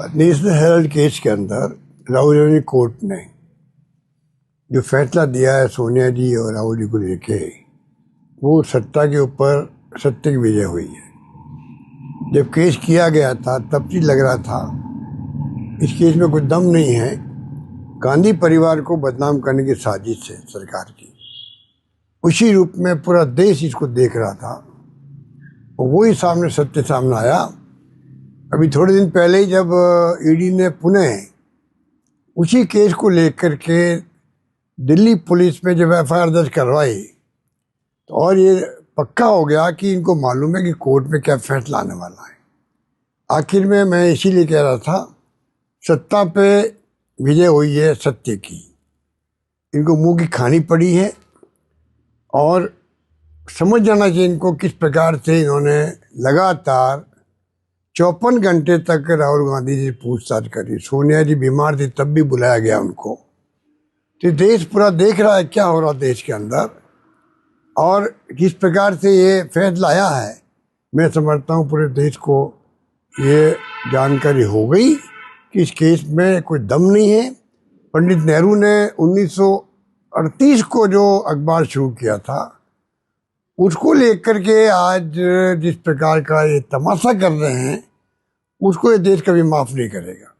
National Herald case के अंदर Rahul Gandhi court ने जो फैसला दिया है सोनिया जी और राहुल जी को लेके, वो सत्ता के ऊपर सत्य की विजय हुई है। जब केस किया गया था तब भी लग रहा था इस केस में कोई दम नहीं है, गांधी परिवार को बदनाम करने की साजिश है सरकार की। उसी रूप में पूरा देश इसको देख रहा था और वही सत्य सामने आया। अभी थोड़े दिन पहले ही जब ईडी ने पुनः उसी केस को लेकर के दिल्ली पुलिस में जब एफआईआर दर्ज करवाई तो और ये पक्का हो गया कि इनको मालूम है कि कोर्ट में क्या फैसला आने वाला है। आखिर में मैं इसीलिए कह रहा था, सत्ता पे विजय हुई है सत्य की। इनको मुंह की खानी पड़ी है और समझ जाना चाहिए इनको किस प्रकार से इन्होंने लगातार 54 घंटे तक राहुल गांधी जी पूछताछ करी। सोनिया जी बीमार थी तब भी बुलाया गया उनको। तो देश पूरा देख रहा है क्या हो रहा देश के अंदर और किस प्रकार से ये फैसला आया है। मैं समझता हूँ पूरे देश को ये जानकारी हो गई कि इस केस में कोई दम नहीं है। पंडित नेहरू ने 1938 को जो अखबार शुरू किया था उसको लेकर के आज जिस प्रकार का ये तमाशा कर रहे हैं उसको ये देश कभी माफ नहीं करेगा।